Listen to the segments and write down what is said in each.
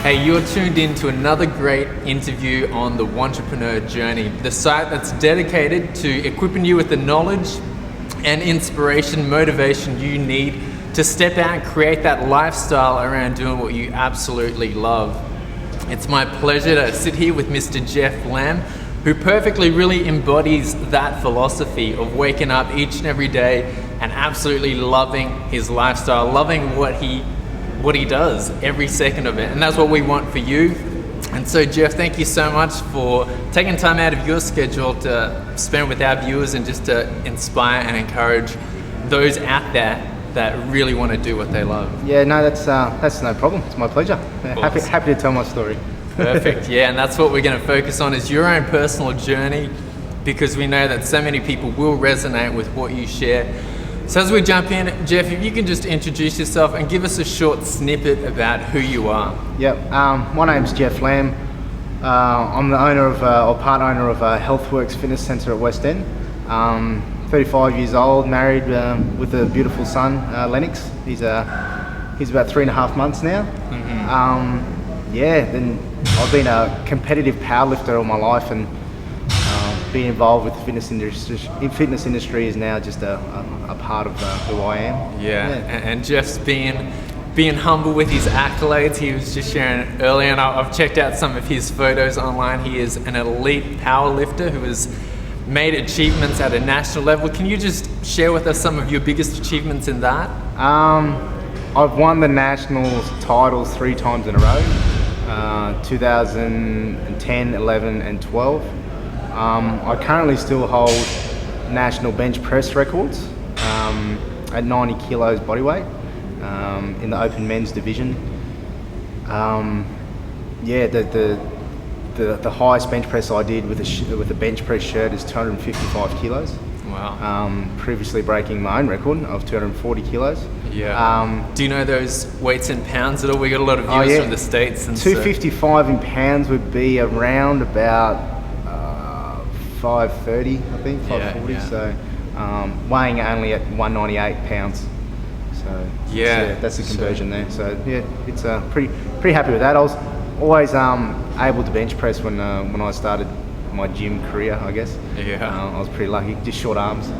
Hey, you're tuned in to another great interview on the Wantrepreneur Journey, the site that's dedicated to equipping you with the knowledge and inspiration, motivation you need to step out and create that lifestyle around doing what you absolutely love. It's my pleasure to sit here with Mr. Jeff Lamb, who perfectly really embodies that philosophy of waking up each and every day and absolutely loving his lifestyle, loving what he does, every second of it. And that's what we want for you. And so, Jeff, thank you so much for taking time out of your schedule to spend with our viewers and just to inspire and encourage those out there that really want to do what they love. Yeah, no, that's no problem. It's my pleasure. Happy to tell my story. Perfect. Yeah, and that's what we're going to focus on, is your own personal journey, because we know that so many people will resonate with what you share. So as we jump in, Jeff, if you can just introduce yourself and give us a short snippet about who you are. Yep. My name's Jeff Lamb. I'm the owner of, or part owner of Healthworks Fitness Centre at West End. 35 years old, married with a beautiful son, Lennox. He's about 3.5 months now. Mm-hmm. Then I've been a competitive powerlifter all my life, and being involved with the fitness industry is now just a part of who I am. Yeah. And Jeff's being humble with his accolades. He was just sharing earlier, and I've checked out some of his photos online. He is an elite powerlifter who has made achievements at a national level. Can you just share with us some of your biggest achievements in that? I've won the national titles 3 times in a row, 2010, 11 and 12. I currently still hold national bench press records at 90 kilos body weight in the open men's division. The highest bench press I did with a bench press shirt is 255 kilos. Wow. Previously breaking my own record of 240 kilos. Yeah. Do you know those weights in pounds at all? We got a lot of viewers from the States. And 255 in pounds would be around about 530, I think, 540. Yeah. So weighing only at 198 pounds. So that's the conversion there. So yeah, it's pretty happy with that. I was always able to bench press when I started my gym career, I guess. Yeah. I was pretty lucky, just short arms.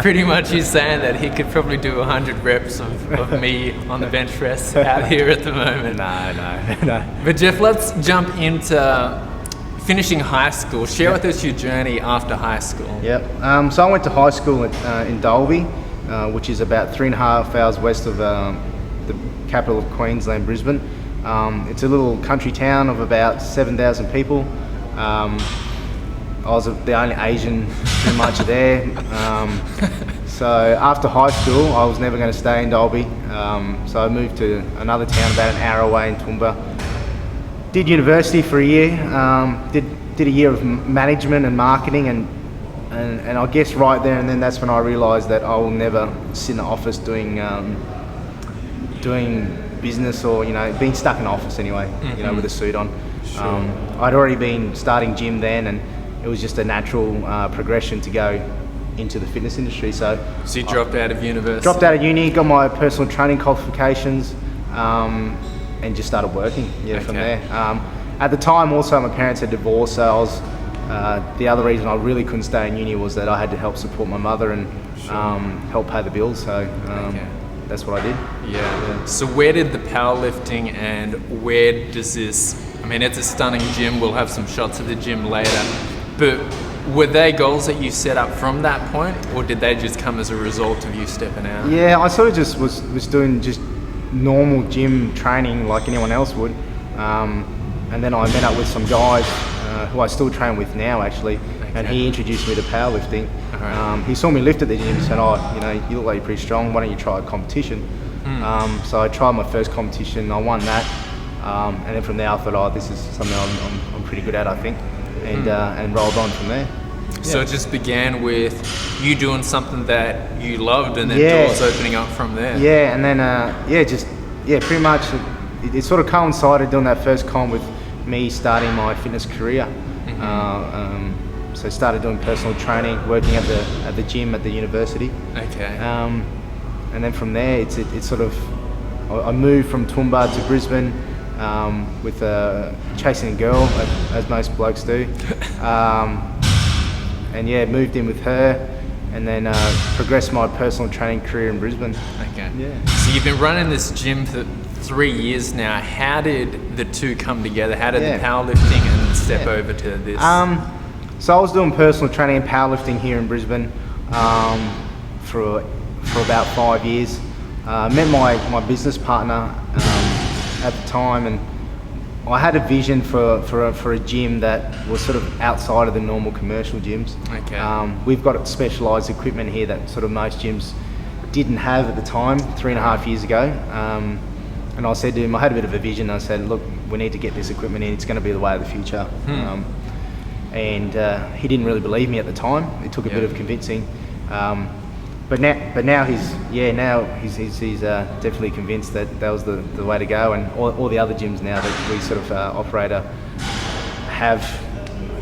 Pretty much he's saying that he could probably do 100 reps of me on the bench press out here at the moment. No. But Jeff, let's jump into finishing high school. Share with us your journey after high school. Yep. So I went to high school in Dalby, which is about 3.5 hours west of the capital of Queensland, Brisbane. It's a little country town of about 7,000 people. I was the only Asian pretty much there. So after high school, I was never going to stay in Dalby. So I moved to another town about an hour away in Toowoomba. Did university for a year. Did a year of management and marketing, and I guess right there and then that's when I realised that I will never sit in an office doing business, or being stuck in an office anyway. Mm-hmm. With a suit on. Sure. I'd already been starting gym then, and it was just a natural progression to go into the fitness industry. So you dropped out of university? Dropped out of uni, got my personal training qualifications, and just started working from there. At the time also my parents had divorced, so I was the other reason I really couldn't stay in uni was that I had to help support my mother and help pay the bills. So that's what I did. Yeah. So where did the powerlifting and where does this, it's a stunning gym, we'll have some shots of the gym later, but were they goals that you set up from that point, or did they just come as a result of you stepping out? Yeah, I sort of just was doing just normal gym training like anyone else would, and then I met up with some guys who I still train with now actually. Okay. And he introduced me to powerlifting. Right. He saw me lift at the gym and said, you look like you're pretty strong, why don't you try a competition? So I tried my first competition, I won that, and then from there I thought, this is something I'm pretty good at, I think, and rolled on from there. So it just began with you doing something that you loved, and then doors opening up from there. Yeah, and then pretty much it sort of coincided doing that first comp with me starting my fitness career. Mm-hmm. So I started doing personal training, working at the gym at the university. Okay. And then from there, it's sort of I moved from Toowoomba to Brisbane with chasing a girl, as most blokes do. And yeah, moved in with her, and then progressed my personal training career in Brisbane. Okay. Yeah. So you've been running this gym for 3 years now. How did the two come together? How did the powerlifting and step over to this? So I was doing personal training and powerlifting here in Brisbane for about 5 years. Met my business partner at the time, and I had a vision for a gym that was sort of outside of the normal commercial gyms. Okay. We've got specialised equipment here that sort of most gyms didn't have at the time, 3.5 years ago. And I said to him, I had a bit of a vision. I said, look, we need to get this equipment in. It's going to be the way of the future. And he didn't really believe me at the time. It took a bit of convincing. But now he's definitely convinced that was the way to go, and all the other gyms now that we sort of operate have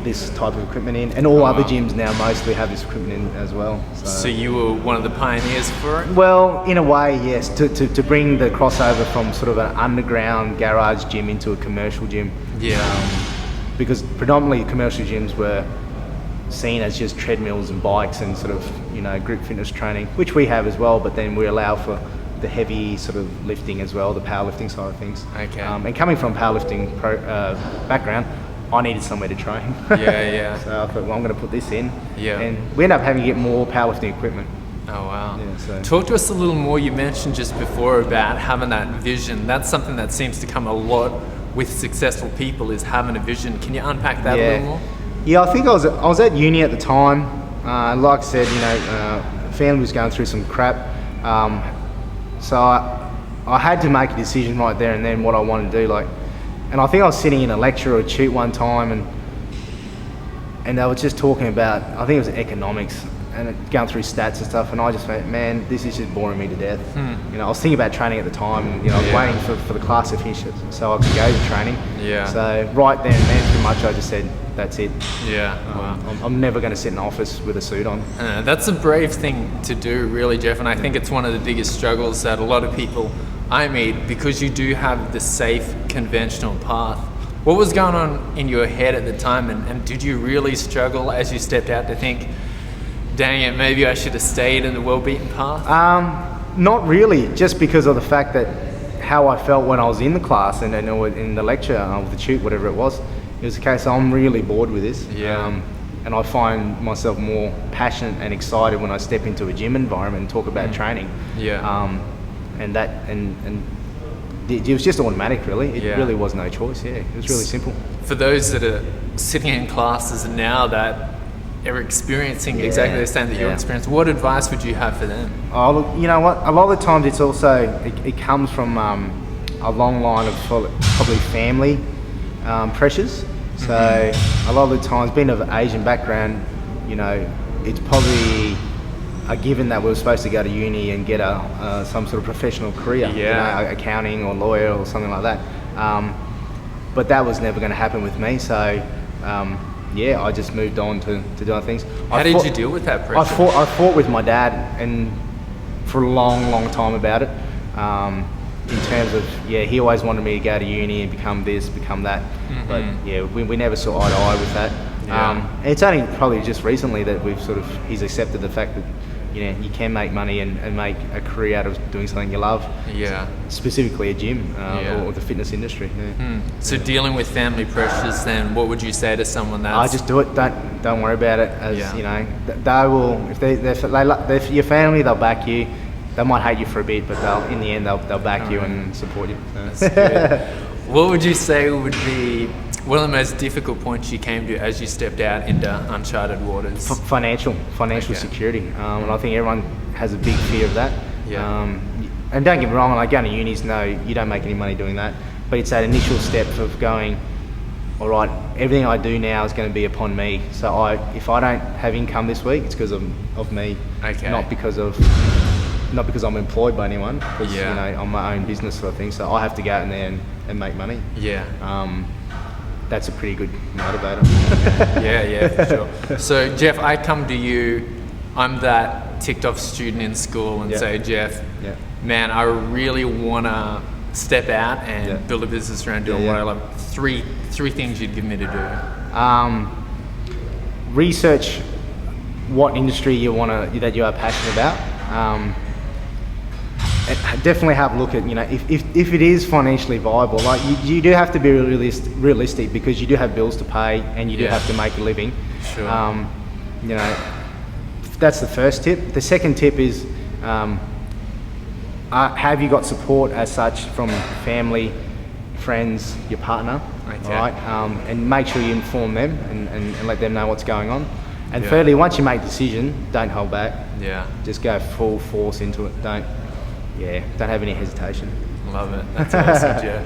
this type of equipment in, and all other gyms now mostly have this equipment in as well. So you were one of the pioneers for it? Well, in a way, yes. To bring the crossover from sort of an underground garage gym into a commercial gym. Yeah. Because predominantly commercial gyms were seen as just treadmills and bikes and sort of, group fitness training, which we have as well, but then we allow for the heavy sort of lifting as well, the powerlifting side of things. Okay. And coming from powerlifting background, I needed somewhere to train. Yeah. So I thought, well, I'm going to put this in. Yeah. And we ended up having to get more powerlifting equipment. Oh, wow. Yeah, so. Talk to us a little more. You mentioned just before about having that vision. That's something that seems to come a lot with successful people, is having a vision. Can you unpack that a little more? Yeah, I think I was at uni at the time. Like I said, family was going through some crap. So I had to make a decision right there and then what I wanted to do. And I think I was sitting in a lecture or a tute one time, and they were just talking about, I think it was economics, and going through stats and stuff, and I just went, man, this is just boring me to death. I was thinking about training at the time, and I was waiting for the class to finish it so I could go to training. Yeah. So right then and then, pretty much I just said, that's it. Yeah. Wow. I'm never going to sit in an office with a suit on. That's a brave thing to do, really, Jeff, and I think it's one of the biggest struggles that a lot of people I meet, because you do have the safe, conventional path. What was going on in your head at the time, and did you really struggle as you stepped out to think, dang it, maybe I should have stayed in the well-beaten path? Not really, just because of the fact that how I felt when I was in the class and in the lecture, the tute, whatever it was the case, I'm really bored with this. Yeah. And I find myself more passionate and excited when I step into a gym environment and talk about training. Yeah. And it was just automatic, really. It really was no choice. Yeah, it was really simple. For those that are sitting in classes now that are experiencing exactly the same that you're experiencing, what advice would you have for them? Oh, look, you know what? A lot of the times it's also it comes from a long line of probably family pressures. So a lot of the times, being of Asian background, it's probably a given that we're supposed to go to uni and get some sort of professional career, accounting or lawyer or something like that. But that was never going to happen with me. So I just moved on to do other things. How did you deal with that pressure? I fought with my dad and for a long time about it. In terms of, he always wanted me to go to uni and become this, become that. But we never saw eye to eye with that. It's only probably just recently that he's accepted the fact that you can make money and make a career out of doing something you love. Yeah. Specifically a gym or the fitness industry. Yeah. So dealing with family pressures, then what would you say to someone that's... I just do it. Don't worry about it. They will. If they're your family, they'll back you. They might hate you for a bit, but in the end they'll back you and support you. That's good. What would you say would be one of the most difficult points you came to as you stepped out into uncharted waters? Financial security. And I think everyone has a big fear of that. And don't get me wrong, going to unis, no, you don't make any money doing that. But it's that initial step of going, all right, everything I do now is going to be upon me. So if I don't have income this week, it's because of me, not because I'm employed by anyone, because I'm my own business sort of thing. So I have to go out in there and make money. That's a pretty good motivator. For sure. So Jeff, I come to you, I'm that ticked off student in school and say, Jeff, man, I really want to step out and build a business around doing what I love. Three things you'd give me to do. Research what industry that you are passionate about. Definitely have a look at, if it is financially viable. Like you do have to be realistic because you do have bills to pay and you do have to make a living. Sure. That's the first tip. The second tip is, have you got support as such from family, friends, your partner? Okay. Right? And make sure you inform them and let them know what's going on. And thirdly, once you make a decision, don't hold back. Yeah. Just go full force into it. Don't have any hesitation. Love it. That's awesome, Jeff.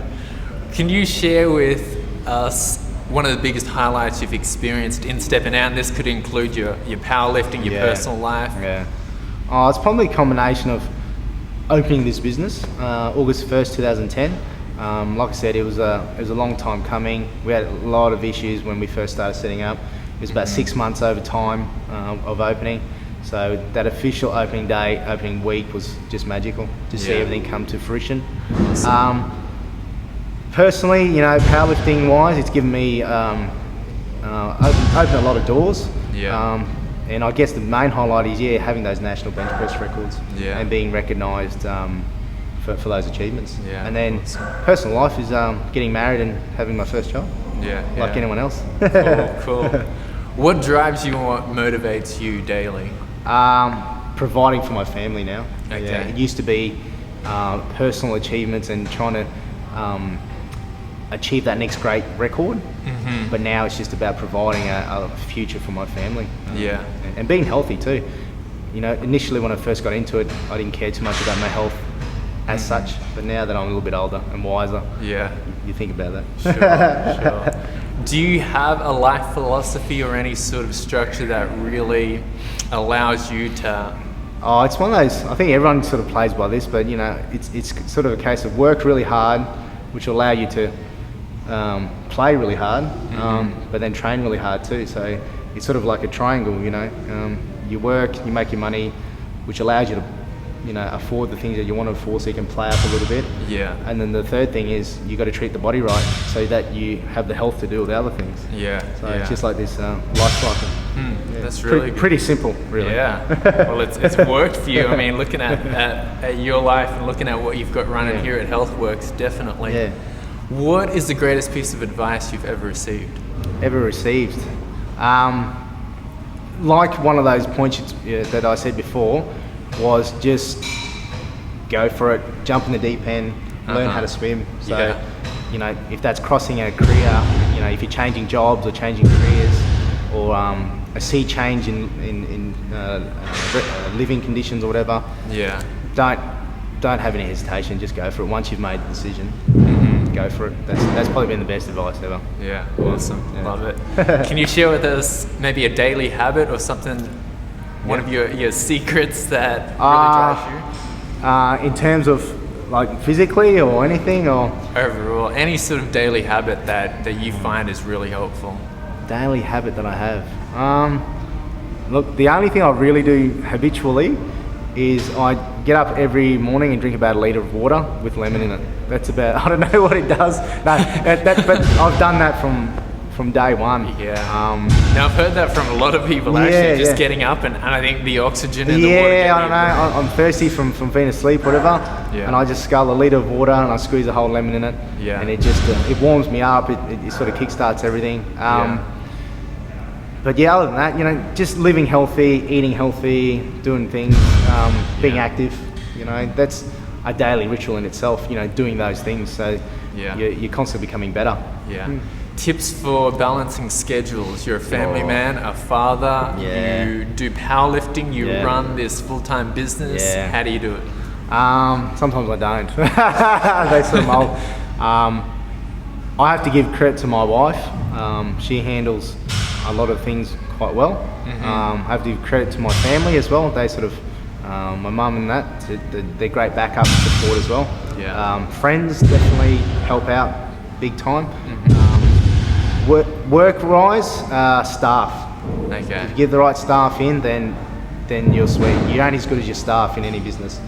Can you share with us one of the biggest highlights you've experienced in stepping out? And this could include your powerlifting, your personal life. Yeah. It's probably a combination of opening this business, August 1st, 2010. Like I said, it was a long time coming. We had a lot of issues when we first started setting up. It was about 6 months over time of opening. So that official opening day, opening week was just magical to see everything come to fruition. Personally, powerlifting wise, it's given me opened a lot of doors. Yeah. And I guess the main highlight is having those national bench press records and being recognised for those achievements. Yeah. And then personal life is getting married and having my first child. Like anyone else. Cool. What drives you and what motivates you daily? Providing for my family now. Okay. Yeah, it used to be personal achievements and trying to achieve that next great record, but now it's just about providing a future for my family. And being healthy too. Initially when I first got into it, I didn't care too much about my health as such, but now that I'm a little bit older and wiser, you think about that. Sure. Do you have a life philosophy or any sort of structure that really allows you to? Oh, it's one of those, I think everyone sort of plays by this, but it's sort of a case of work really hard, which will allow you to play really hard, but then train really hard too. So it's sort of like a triangle, you work, you make your money, which allows you to afford the things that you want to afford so you can play up a little bit. And then the third thing is you got to treat the body right so that you have the health to do all the other things. So it's just like this life cycle. That's really pretty simple, really. Well, it's worked for you. I mean, looking at your life and looking at what you've got running here at HealthWorks, definitely. What is the greatest piece of advice you've ever received? Like one of those points that I said before, was just go for it, jump in the deep end, learn how to swim. So, if that's crossing a career, if you're changing jobs or changing careers, or a sea change in living conditions or whatever, don't have any hesitation. Just go for it. Once you've made the decision, go for it. That's probably been the best advice ever. Awesome. Love it. Can you share with us maybe a daily habit or something? One of your secrets that really drives you? In terms of like physically or anything, or overall, any sort of daily habit that you find is really helpful. Daily habit that I have. Look, the only thing I really do habitually is I get up every morning and drink about a litre of water with lemon in it. That's about, I don't know what it does. But I've done that from day one. Now I've heard that from a lot of people actually, just getting up and I think the oxygen in the water. I don't know, I'm thirsty from being asleep, whatever, and I just scull a litre of water and I squeeze a whole lemon in it, and it just, it warms me up, it sort of kickstarts everything. But other than that, just living healthy, eating healthy, doing things, being active, that's a daily ritual in itself, doing those things, so you're constantly becoming better. Tips for balancing schedules. You're a family man, a father, you do powerlifting, you run this full-time business. How do you do it? Sometimes I don't. They sort of mold. I have to give credit to my wife. She handles a lot of things quite well. I have to give credit to my family as well. They sort of, my mum and that, they're great backup and support as well. Friends definitely help out big time. Work-wise, staff. If you get the right staff in, then you're sweet. You're only as good as your staff in any business.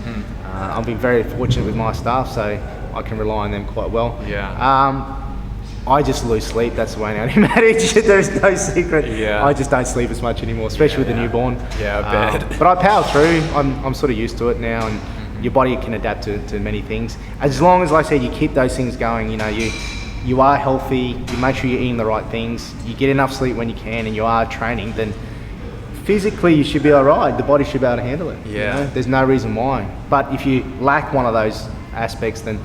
I've been very fortunate with my staff, so I can rely on them quite well. Yeah. I just lose sleep. That's the way I only manage. There's no secret. Yeah. I just don't sleep as much anymore, especially with the newborn. Yeah, I bet. But I power through. I'm sort of used to it now, and your body can adapt to many things. As long as, like I said, you keep those things going. You know, you are healthy. You make sure you're eating the right things. You get enough sleep when you can, and you are training. Then physically, you should be all right. The body should be able to handle it. Yeah. You know? There's no reason why. But if you lack one of those aspects, then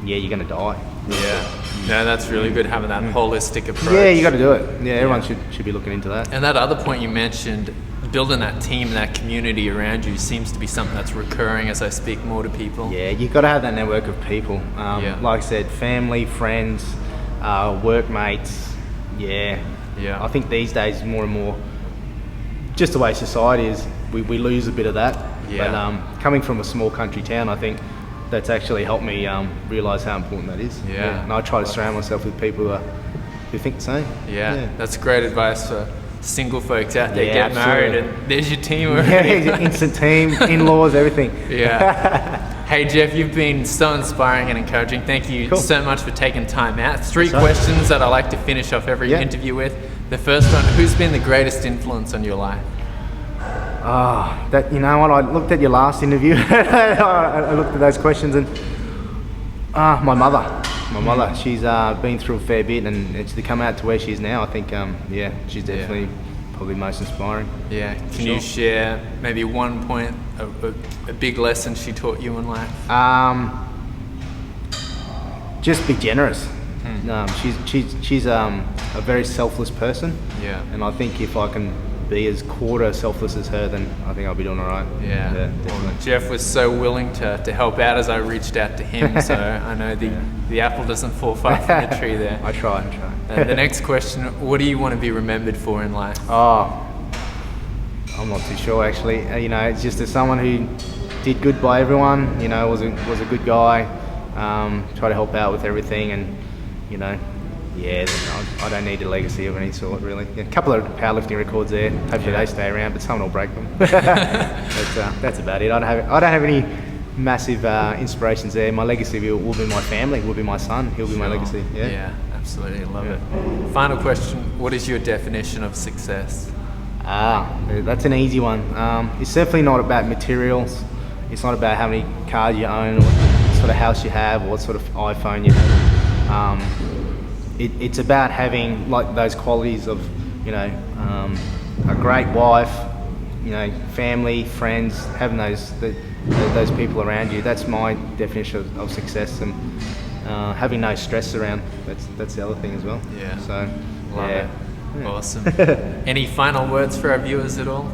yeah, you're going to die. Yeah. No, that's really good, having that holistic approach. Yeah, you got to do it. Yeah, everyone should be looking into that. And that other point you mentioned, building that team, that community around you, seems to be something that's recurring as I speak more to people. Yeah, you've got to have that network of people. Like I said, family, friends, workmates. Yeah. I think these days more and more, just the way society is, we lose a bit of that. Yeah. But coming from a small country town, I think that's actually helped me realise how important that is. Yeah. And I try to surround myself with people who think the same. Yeah. That's great advice for single folks out there. Yeah, Get married absolutely. and there's your team already. Yeah, instant team, in-laws, everything. Yeah. Hey Jeff, you've been so inspiring and encouraging. Thank you so much for taking time out. Three questions that I like to finish off every interview with. The first one, who's been the greatest influence on your life? You know what? I looked at your last interview. I looked at those questions, and my mother. She's been through a fair bit, and to come out to where she is now, I think, she's definitely probably most inspiring. Yeah. Can you share maybe one point, a big lesson she taught you in life? Just be generous. She's a very selfless person. Yeah. And I think if I can be as quarter selfless as her, then I think I'll be doing all right. Yeah. Definitely. Jeff was so willing to help out as I reached out to him, so I know the apple doesn't fall far from the tree there. I try. The next question, what do you want to be remembered for in life? I'm not too sure actually. You know, it's just as someone who did good by everyone, you know, was a good guy, try to help out with everything, and you know, I don't need a legacy of any sort, really. A couple of powerlifting records there. Hopefully they stay around, but someone will break them. That's about it. I don't have any massive inspirations there. My legacy will be my family. Will be my son. He'll be my legacy. Yeah, absolutely. Love it. Final question: what is your definition of success? That's an easy one. It's definitely not about materials. It's not about how many cars you own, or what sort of house you have, or what sort of iPhone you have. It's about having like those qualities of, you know, a great wife, you know, family, friends, having those people around you. That's my definition of success, and having no stress around. That's the other thing as well. Yeah. So, love it. Awesome. Any final words for our viewers at all?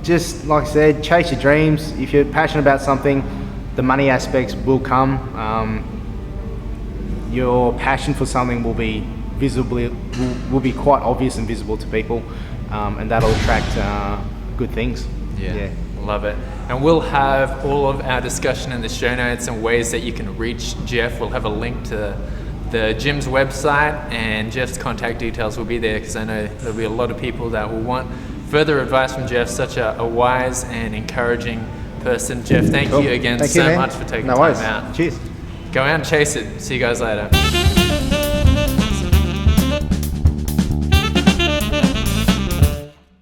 Just like I said, chase your dreams. If you're passionate about something, the money aspects will come. Your passion for something will be quite obvious and visible to people, and that'll attract good things. Yeah. Love it. And we'll have all of our discussion in the show notes and ways that you can reach Jeff. We'll have a link to the gym's website, and Jeff's contact details will be there, because I know there'll be a lot of people that will want further advice from Jeff. Such a wise and encouraging person. Jeff, thank you again so much for taking time out. Cheers. Go out and chase it. See you guys later.